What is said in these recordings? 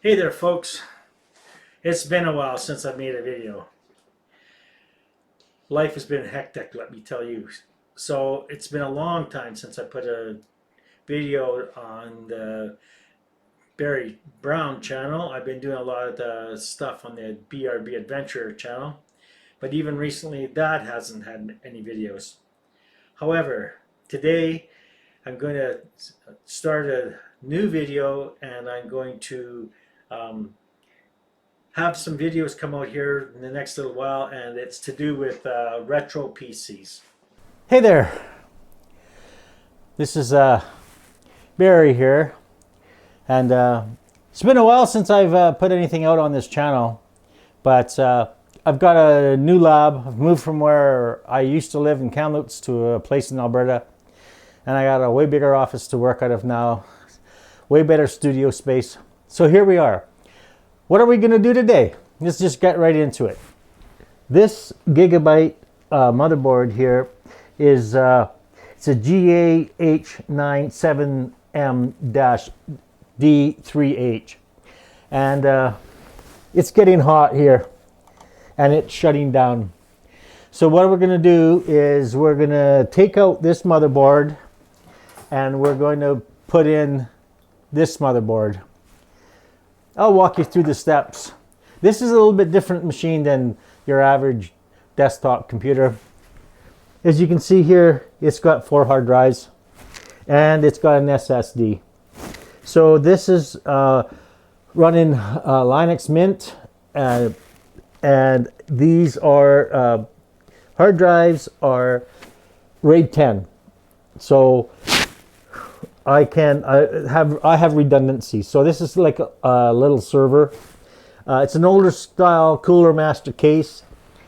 Hey there folks, it's been a while since I made a video. Life has been hectic, let me tell you. So it's been a long time since I put a video on the Barry Brown channel. I've been doing a lot of the stuff on the BRB Adventure channel, but even recently that hasn't had any videos. However, today I'm going to start a new video and I'm going to have some videos come out here in the next little while, and it's to do with retro PCs. Hey there, this is Barry here, and it's been a while since I've put anything out on this channel, but I've got a new lab. I've moved from where I used to live in Kamloops to a place in Alberta, and I got a way bigger office to work out of now, way better studio space. So here we are. What are we going to do today? Let's just get right into it. This gigabyte motherboard here is it's a GA-H97M-D3H, and it's getting hot here and it's shutting down. So what we're going to do is we're going to take out this motherboard and we're going to put in this motherboard. I'll walk you through the steps. This is a little bit different machine than your average desktop computer. As you can see here, it's got 4 hard drives and it's got an SSD. So this is running Linux Mint, and these are hard drives are RAID 10. So I have redundancy. So this is like a little server. It's an older style Cooler Master case,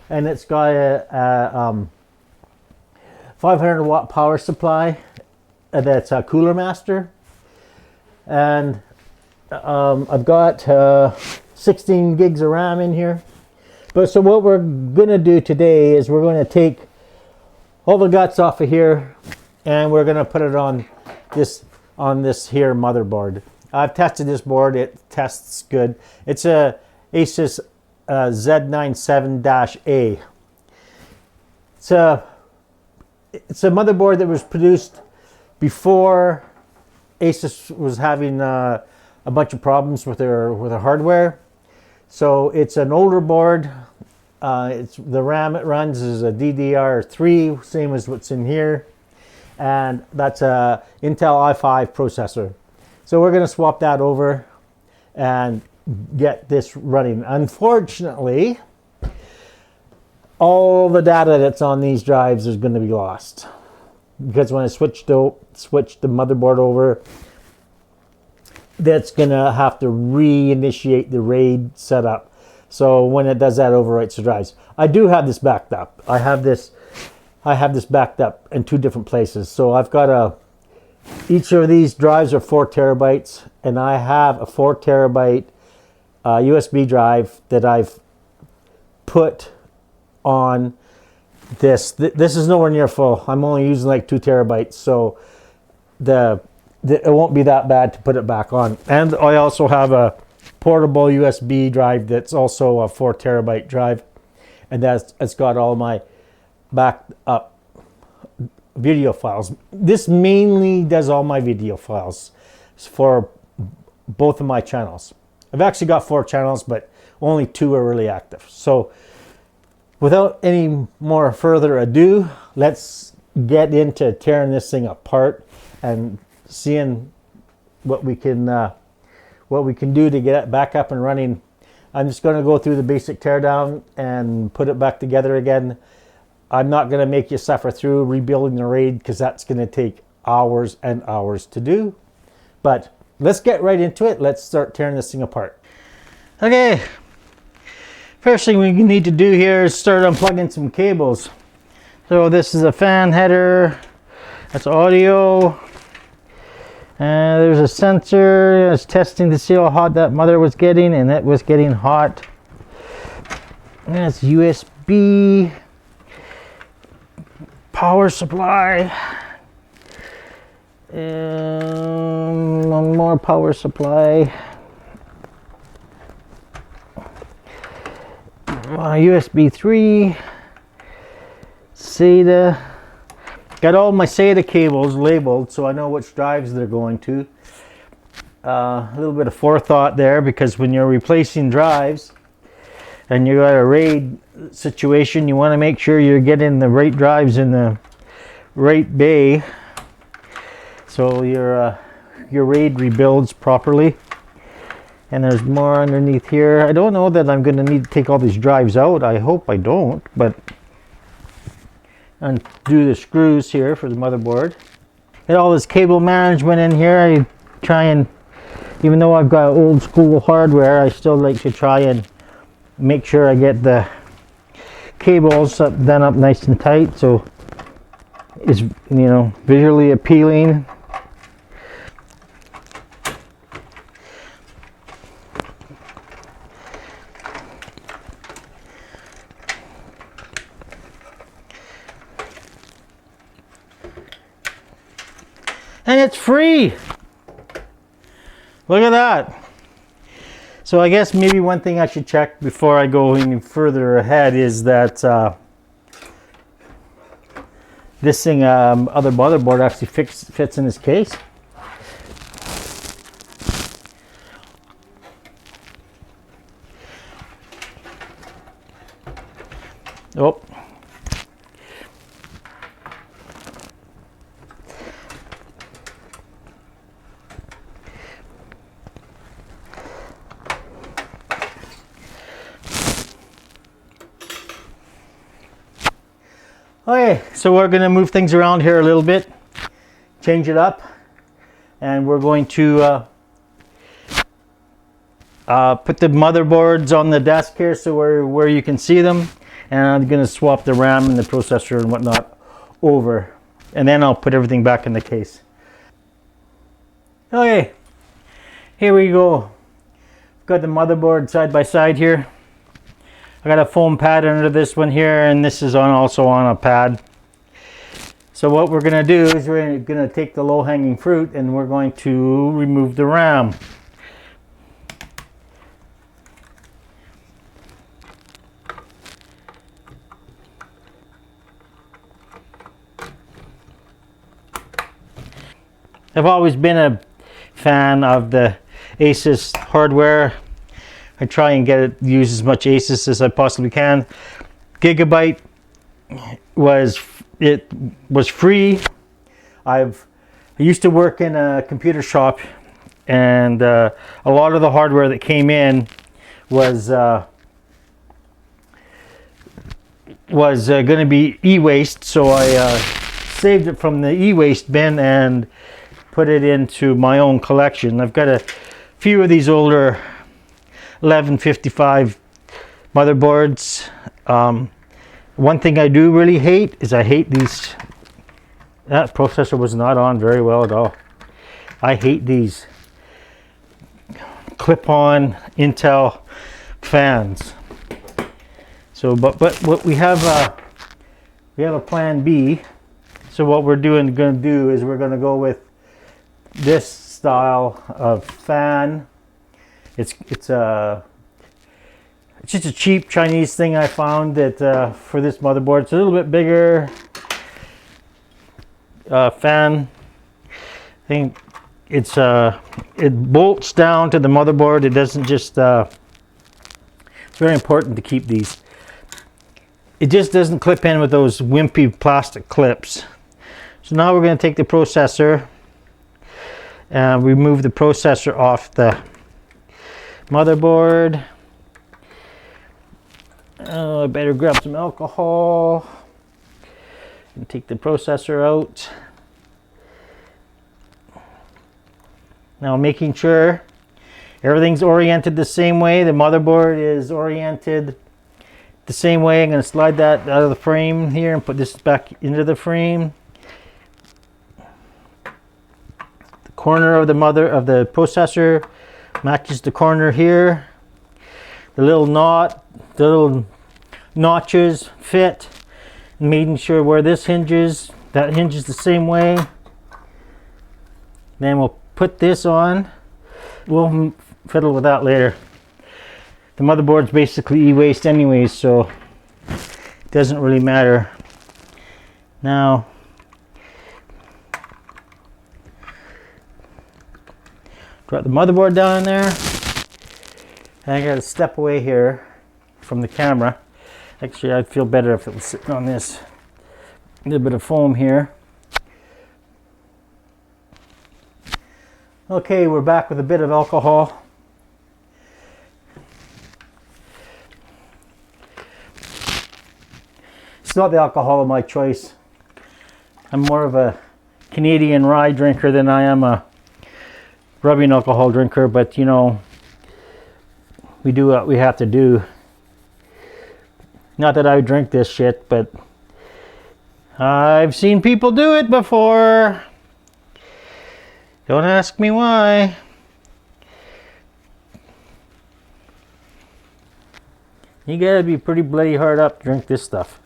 and it's got a 500 watt power supply. That's a Cooler Master, and I've got 16 gigs of RAM in here. But so what we're gonna do today is we're going to take all the guts off of here, and we're gonna put it on this here motherboard. I've tested this board. It tests good. It's a ASUS Z97-A. It's a motherboard that was produced before ASUS was having a bunch of problems with their hardware. So it's an older board. The RAM it runs is a DDR3, same as what's in here. And that's a Intel i5 processor. So we're going to swap that over and get this running. Unfortunately, all the data that's on these drives is going to be lost, because when I switch the motherboard over, that's going to have to reinitiate the RAID setup. So when it does that, overwrites the drives. I do have this backed up. I have this backed up in 2 different places. So I've got each of these drives are 4 terabytes, and I have a 4 terabyte USB drive that I've put on this. This is nowhere near full. I'm only using like 2 terabytes, so it won't be that bad to put it back on. And I also have a portable USB drive that's also a 4 terabyte drive, and it's got all my backed up video files. This mainly does all my video files for both of my channels. I've actually got 4 channels, but only 2 are really active. So without any more further ado, let's get into tearing this thing apart and seeing what we can do to get it back up and running. I'm just going to go through the basic teardown and put it back together again. I'm not going to make you suffer through rebuilding the RAID, because that's going to take hours and hours to do. But let's get right into it. Let's start tearing this thing apart. Okay, first thing we need to do here is start unplugging some cables. So this is a fan header, that's audio, and there's a sensor. It's testing to see how hot that mother was getting, and it was getting hot. And it's USB power supply, and one more power supply. USB 3, SATA. Got all my SATA cables labeled so I know which drives they're going to. A little bit of forethought there, because when you're replacing drives and you got a RAID situation, you want to make sure you're getting the right drives in the right bay so your RAID rebuilds properly. And there's more underneath here. I don't know that I'm going to need to take all these drives out. I hope I don't, but undo the screws here for the motherboard. Got all this cable management in here. I try and, even though I've got old school hardware, I still like to try and make sure I get the cables done up nice and tight so it's, you know, visually appealing. And it's free. Look at that. So I guess maybe one thing I should check before I go any further ahead is that this thing, other motherboard actually fits in this case. Oh. Okay, so we're going to move things around here a little bit, change it up, and we're going to put the motherboards on the desk here so where you can see them, and I'm going to swap the RAM and the processor and whatnot over, and then I'll put everything back in the case. Okay, here we go. Got the motherboard side by side here. I got a foam pad under this one here, and this is also on a pad. So what we're going to do is we're going to take the low-hanging fruit and we're going to remove the RAM. I've always been a fan of the ASUS hardware. I try and use as much ASUS as I possibly can. Gigabyte was free. I used to work in a computer shop, and a lot of the hardware that came in was going to be e-waste, so I saved it from the e-waste bin and put it into my own collection. I've got a few of these older 1155 motherboards. One thing I do really hate is I hate these. That processor was not on very well at all. I hate these clip-on Intel fans. So, but what we have a plan B. So what we're going to do is we're going to go with this style of fan. It's just a cheap Chinese thing I found that for this motherboard. It's a little bit bigger fan. I think it bolts down to the motherboard. It doesn't just. It's very important to keep these. It just doesn't clip in with those wimpy plastic clips. So now we're going to take the processor and remove the processor off the motherboard. I better grab some alcohol and take the processor out. Now making sure everything's oriented the same way. The motherboard is oriented the same way. I'm going to slide that out of the frame here and put this back into the frame. The corner of the processor matches the corner here. The little notches fit. Making sure where this hinges, that hinges the same way. Then we'll put this on. We'll fiddle with that later. the motherboard's basically e-waste anyways, so it doesn't really matter. Now, drop the motherboard down in there. And I gotta step away here from the camera. Actually, I'd feel better if it was sitting on this little bit of foam here. Okay, we're back with a bit of alcohol. It's not the alcohol of my choice. I'm more of a Canadian rye drinker than I am a rubbing alcohol drinker, but you know, we do what we have to do. Not that I would drink this shit, but I've seen people do it before. Don't ask me why. You gotta be pretty bloody hard up to drink this stuff.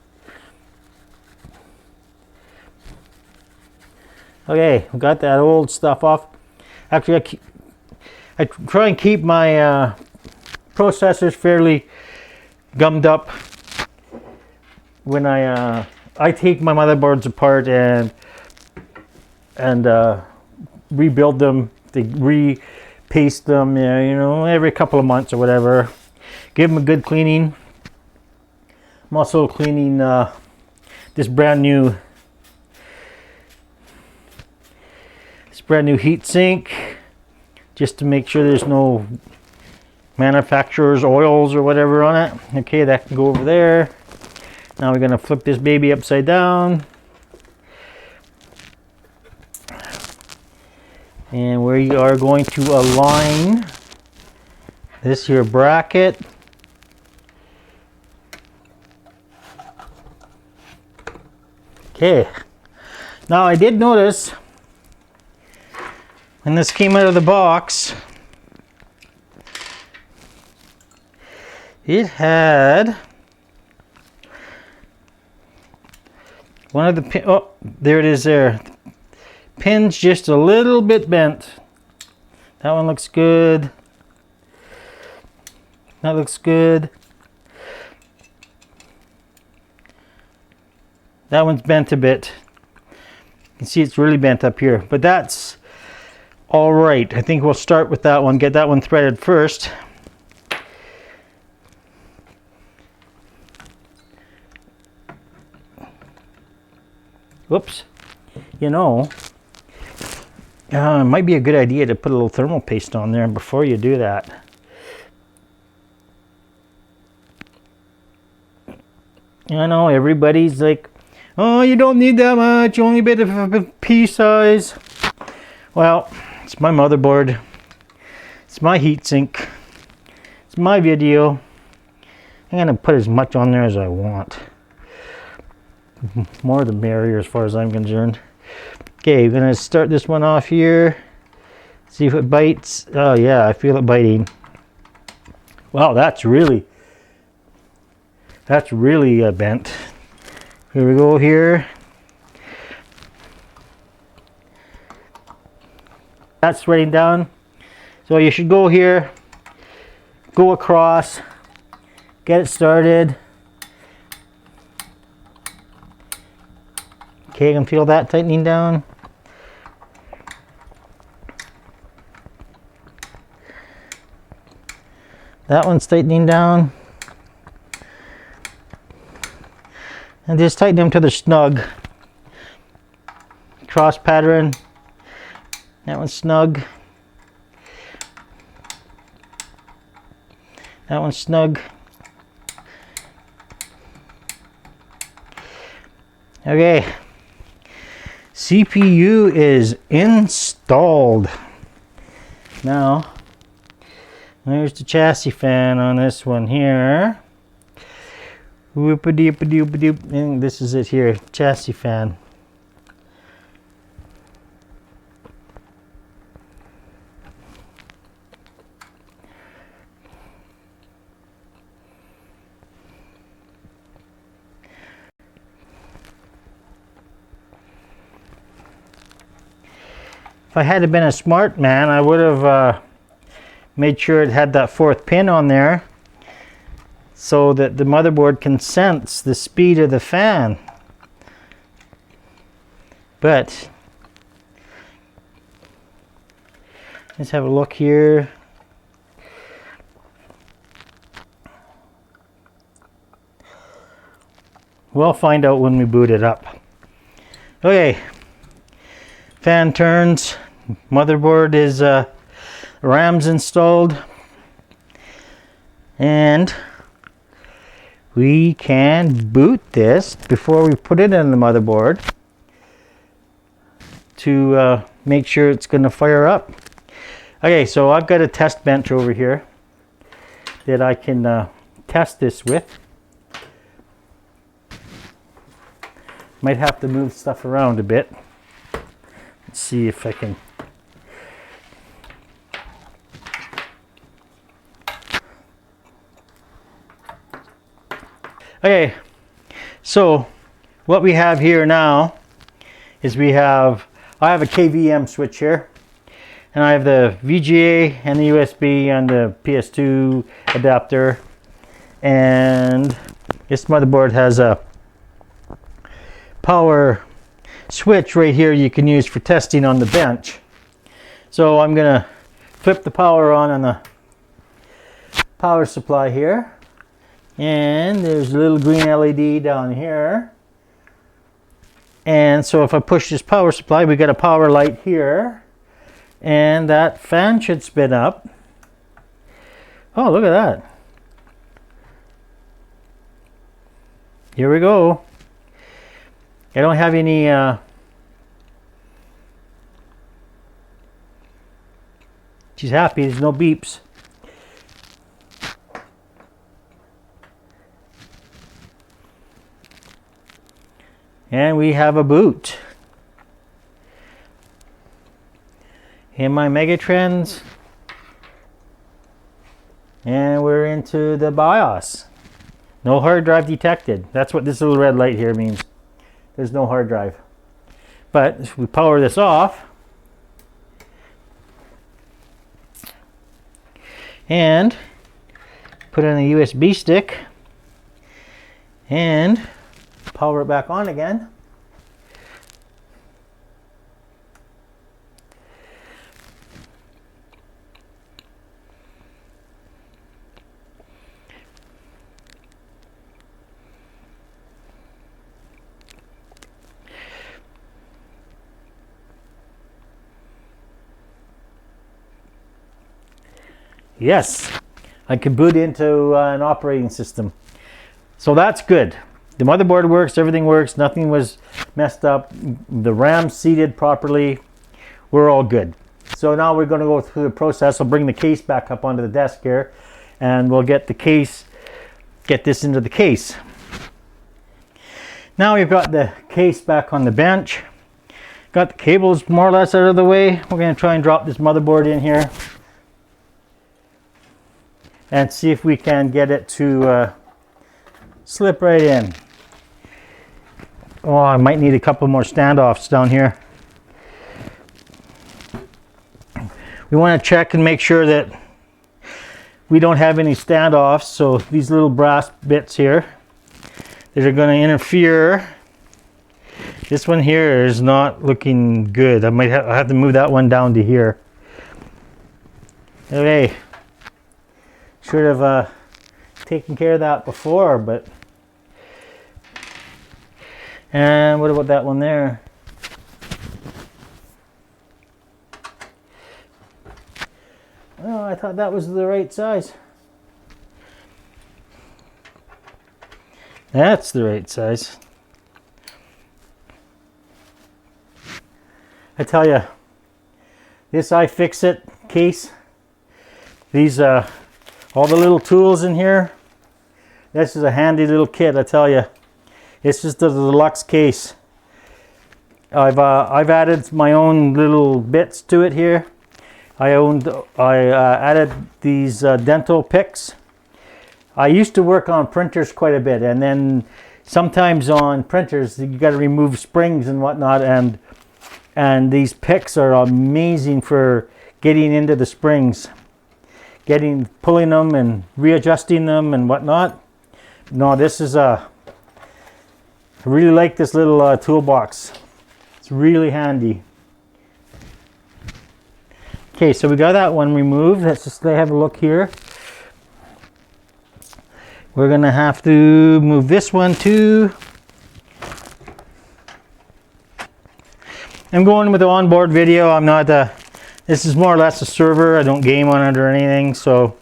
Okay, we got that old stuff off. Actually, I try and keep my processors fairly gummed up when I take my motherboards apart and rebuild them, repaste them, you know, every couple of months or whatever. Give them a good cleaning. I'm also cleaning this brand new heat sink, just to make sure there's no manufacturer's oils or whatever on it. Okay, that can go over there. Now we're going to flip this baby upside down. And we are going to align this here bracket. Okay. Now I did notice when this came out of the box, it had one of the pin, oh, there it is there. Pin's just a little bit bent. That one looks good. That looks good. That one's bent a bit. You can see it's really bent up here, but that's all right. I think we'll start with that one, get that one threaded first. Whoops. You know, it might be a good idea to put a little thermal paste on there before you do that. I know everybody's like, oh, you don't need that much, you only a bit of a pea size. Well, it's my motherboard, it's my heatsink, it's my video. I'm gonna put as much on there as I want. More the merrier as far as I'm concerned. Okay, we're gonna start this one off here. See if it bites. Oh yeah, I feel it biting. Wow, that's really bent. Here we go here. That's threading down. So you should go here, go across, get it started. Okay, you can feel that tightening down. That one's tightening down. And just tighten them to the snug. Cross pattern. That one's snug. That one's snug. Okay. CPU is installed. Now, there's the chassis fan on this one here. Whoop-a-doop-a-doop-a-doop. And this is it here, chassis fan. If I had been a smart man, I would have made sure it had that fourth pin on there so that the motherboard can sense the speed of the fan. But let's have a look here. We'll find out when we boot it up. Okay, fan turns, motherboard is RAM's installed, and we can boot this before we put it in the motherboard to make sure it's going to fire up. Okay, so I've got a test bench over here that I can test this with. Might have to move stuff around a bit. Let's see if I can. Okay, so what we have here now is I have a KVM switch here, and I have the VGA and the USB and the PS2 adapter, and this motherboard has a power switch right here you can use for testing on the bench. So I'm gonna flip the power on the power supply here, and there's a little green LED down here, and so if I push this power supply, we got a power light here, and that fan should spin up. Oh, look at that. Here we go. I don't have any she's happy, there's no beeps. And we have a boot. In my Megatrends. And we're into the BIOS. No hard drive detected. That's what this little red light here means. There's no hard drive. But if we power this off and put in a USB stick and power it back on again, yes, I can boot into an operating system. So that's good. The motherboard works, everything works, nothing was messed up. The RAM's seated properly. We're all good. So now we're going to go through the process. I'll bring the case back up onto the desk here, and we'll get this into the case. Now we've got the case back on the bench. Got the cables more or less out of the way. We're going to try and drop this motherboard in here and see if we can get it to slip right in. Oh, I might need a couple more standoffs down here. We want to check and make sure that we don't have any standoffs. So these little brass bits here that are going to interfere. This one here is not looking good. I have to move that one down to here. Okay. Should have taken care of that before, but. And what about that one there? Oh, I thought that was the right size. That's the right size. I tell you, this iFixit case, these all the little tools in here, this is a handy little kit, I tell you. It's just a deluxe case. I've added my own little bits to it here. I added these dental picks. I used to work on printers quite a bit, and then sometimes on printers you got to remove springs and whatnot, and these picks are amazing for getting into the springs, pulling them and readjusting them and whatnot. No, this is I really like this little toolbox. It's really handy. Okay, so we got that one removed. Let's just have a look here. We're gonna have to move this one too. I'm going with the onboard video. I'm not this is more or less a server. I don't game on it or anything, so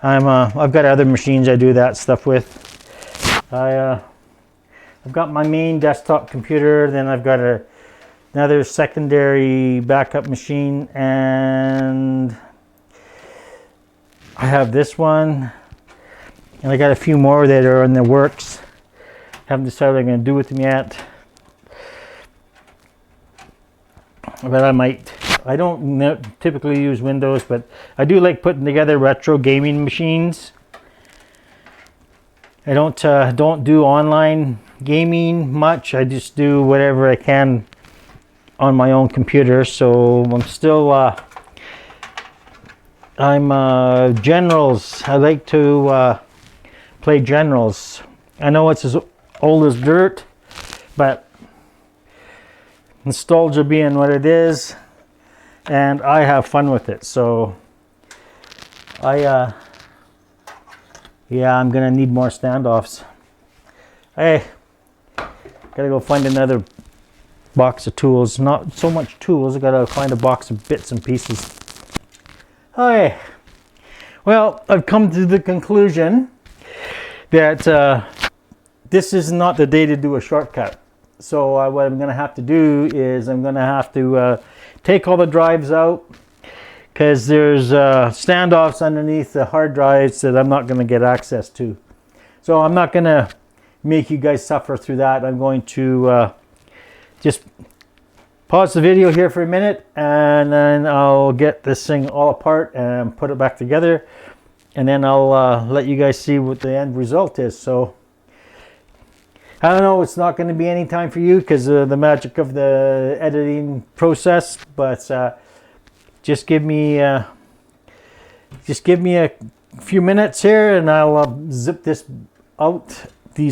I've got other machines I do that stuff with. I've got my main desktop computer, then I've got another secondary backup machine, and I have this one, and I got a few more that are in the works. Haven't decided what I'm going to do with them yet, but I might. I don't typically use Windows, but I do like putting together retro gaming machines. I don't do online gaming much. I just do whatever I can on my own computer. So I'm still I'm Generals. I like to play Generals. I know it's as old as dirt, but nostalgia being what it is, and I have fun with it. So yeah, I'm gonna need more standoffs. Hey, gotta go find another box of tools. Not so much tools, I gotta find a box of bits and pieces. Okay, well, I've come to the conclusion that this is not the day to do a shortcut. So what I'm gonna have to do is I'm gonna have to take all the drives out, because there's standoffs underneath the hard drives that I'm not going to get access to. So I'm not going to make you guys suffer through that. I'm going to just pause the video here for a minute, and then I'll get this thing all apart and put it back together, and then I'll let you guys see what the end result is. So I don't know, it's not going to be any time for you because of the magic of the editing process, but just give me a few minutes here, and I'll zip these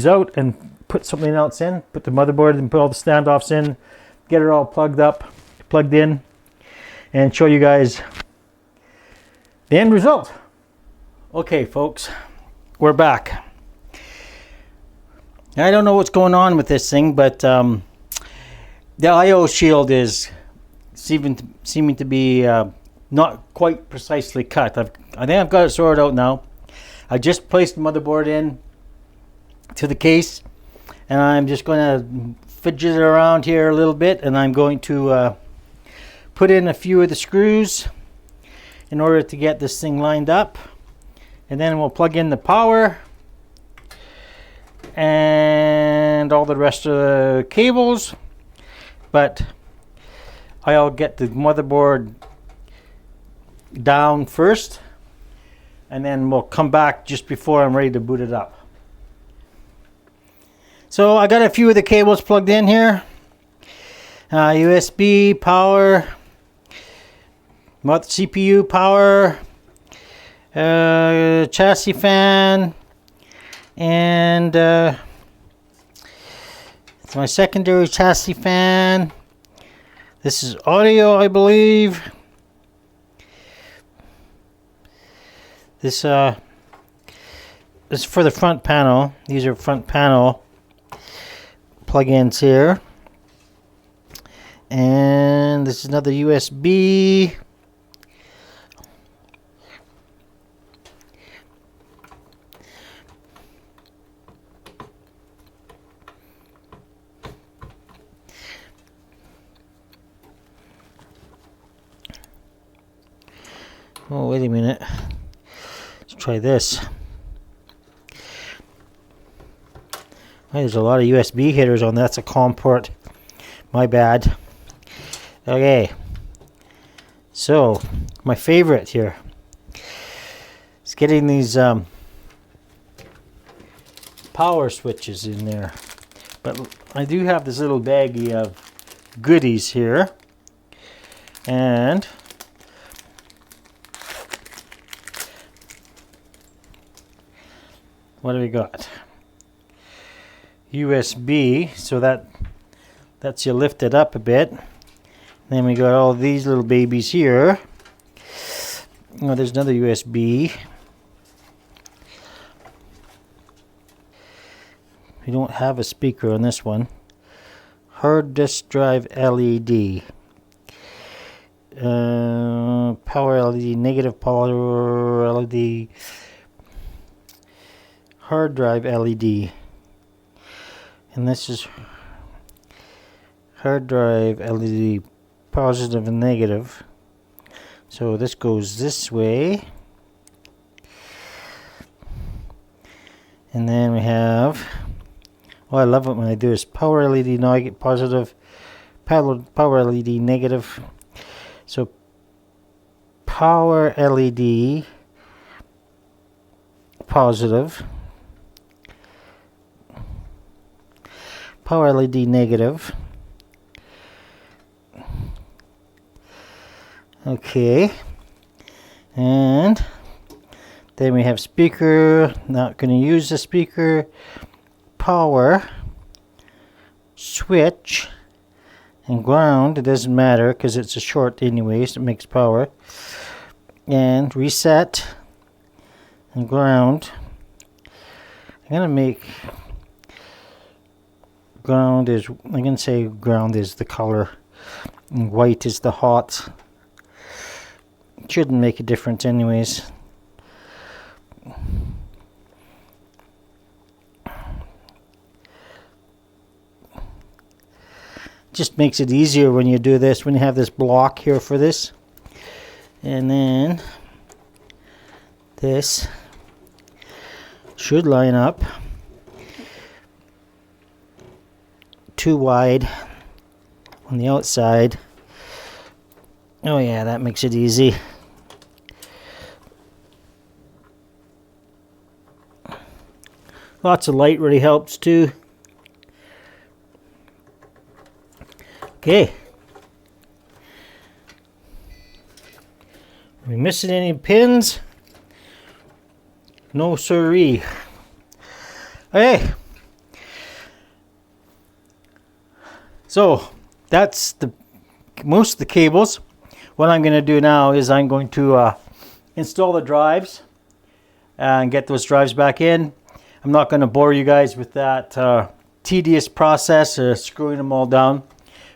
out, and put something else in. Put the motherboard and put all the standoffs in, get it all plugged in, and show you guys the end result. Okay, folks, we're back. I don't know what's going on with this thing, but the I/O shield is seeming to be not quite precisely cut. I think I've got it sorted out now. I just placed the motherboard in to the case, and I'm just going to fidget it around here a little bit, and I'm going to put in a few of the screws in order to get this thing lined up, and then we'll plug in the power and all the rest of the cables. But I'll get the motherboard down first, and then we'll come back just before I'm ready to boot it up. So I got a few of the cables plugged in here. USB power, CPU power, chassis fan, and it's my secondary chassis fan. This is audio, I believe. This is for the front panel. These are front panel plug-ins here. And this is another USB. Oh, wait a minute. Let's try this. Hey, there's a lot of USB headers on that. That's a COM port. My bad. Okay. So, my favorite here is getting these power switches in there. But I do have this little baggie of goodies here. And what do we got? USB, so that's you lift it up a bit. Then we got all these little babies here. Oh, there's another USB. We don't have a speaker on this one. Hard disk drive LED. Power LED, negative power LED. Hard drive LED. And this is hard drive LED, positive and negative. So this goes this way. And then we have, oh, I love it when I do this, power LED positive, power LED negative. So power LED positive, power LED negative. Okay, and then we have speaker. Not going to use the speaker. Power, switch, and ground. It doesn't matter because it's a short anyways. It makes power. And reset and ground. I'm going to make ground is, I'm going to say ground is the color and white is the hot. Shouldn't make a difference anyways. Just makes it easier when you do this, when you have this block here for this. And then this should line up. Too wide on the outside. Oh yeah, that makes it easy. Lots of light really helps too. Okay. Are we missing any pins? No siree. Okay. So that's the most of the cables. What I'm going to do now is I'm going to install the drives and get those drives back in. I'm not going to bore you guys with that tedious process of screwing them all down.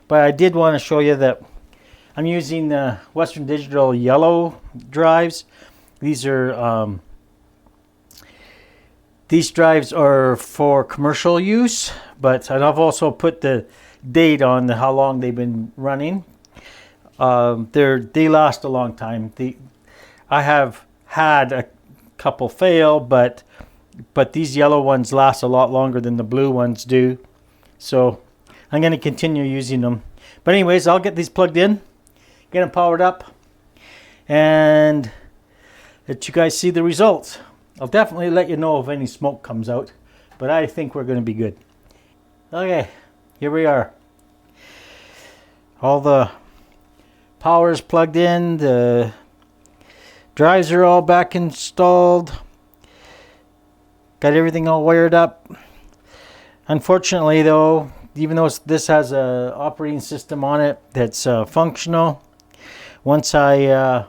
But I did want to show you that I'm using the Western Digital yellow drives. These drives are for commercial use, but I've also put the date on how long they've been running. They last a long time. I have had a couple fail, but these yellow ones last a lot longer than the blue ones do. So I'm going to continue using them. But anyways, I'll get these plugged in, get them powered up, and let you guys see the results. I'll definitely let you know if any smoke comes out, but I think we're going to be good. Okay, here we are. All the power is plugged in, the drives are all back installed, got everything all wired up. Unfortunately though, even though this has a operating system on it that's functional, once I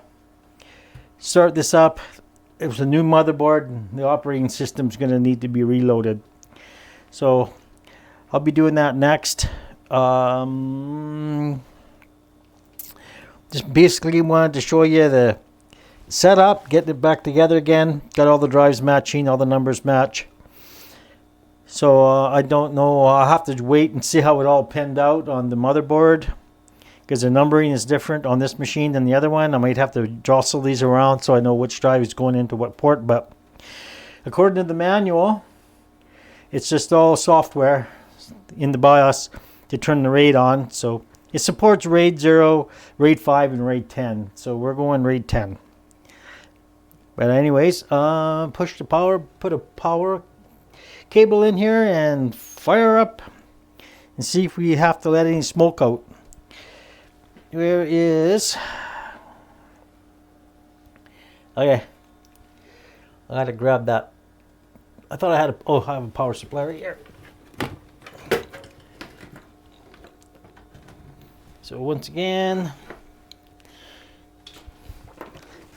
start this up, it was a new motherboard, and the operating system is going to need to be reloaded. So I'll be doing that next. Just basically wanted to show you the setup, getting it back together again. Got all the drives matching, all the numbers match. So I don't know, I'll have to wait and see how it all pinned out on the motherboard, because the numbering is different on this machine than the other one. I might have to jostle these around so I know which drive is going into what port, but according to the manual, it's just all software in the BIOS to turn the RAID on. So it supports RAID 0, RAID 5, and RAID 10. So we're going RAID 10. But anyways, push the power, put a power cable in here and fire up and see if we have to let any smoke out. Where is... Okay. I gotta grab that. I thought I had I have a power supply right here. So once again,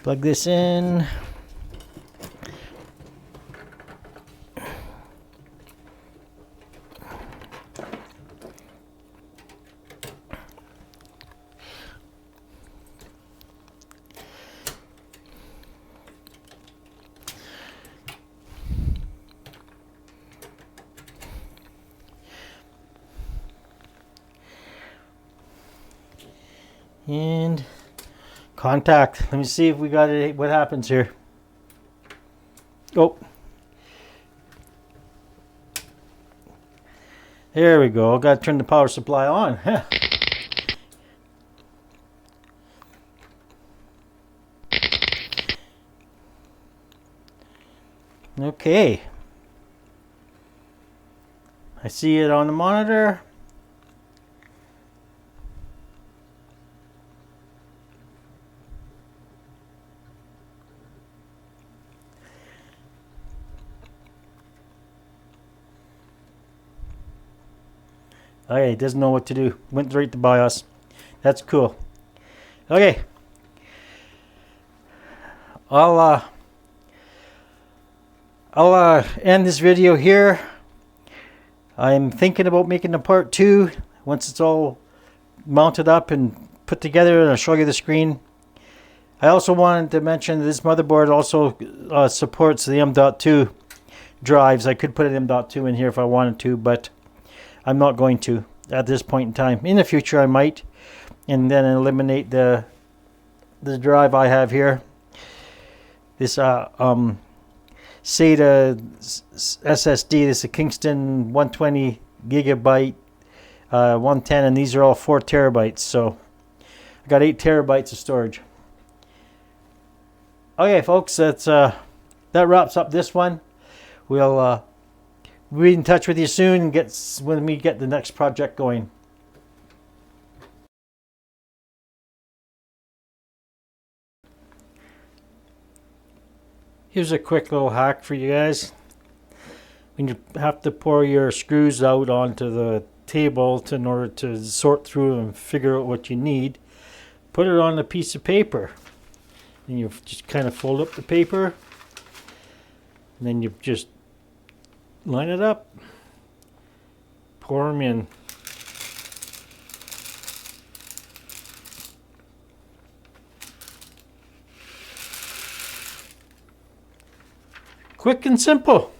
plug this in. And contact. Let me see if we got it. What happens here? Oh, there we go. Got to turn the power supply on. Okay. I see it on the monitor. Okay, it doesn't know what to do. Went right to BIOS. That's cool. Okay. I'll end this video here. I'm thinking about making a part 2 once it's all mounted up and put together, and I'll show you the screen. I also wanted to mention that this motherboard also supports the M.2 drives. I could put an M.2 in here if I wanted to, but I'm not going to at this point in time. In the future I might, and then eliminate the drive I have here. This SATA SSD. This is a Kingston 120 gigabyte 110, and these are all 4 terabytes, so I got 8 terabytes of storage. Okay folks, that's that wraps up this one. We'll be in touch with you soon and when we get the next project going. Here's a quick little hack for you guys. When you have to pour your screws out onto the table in order to sort through and figure out what you need, put it on a piece of paper. And you just kind of fold up the paper, and then you just line it up, pour them in. Quick and simple.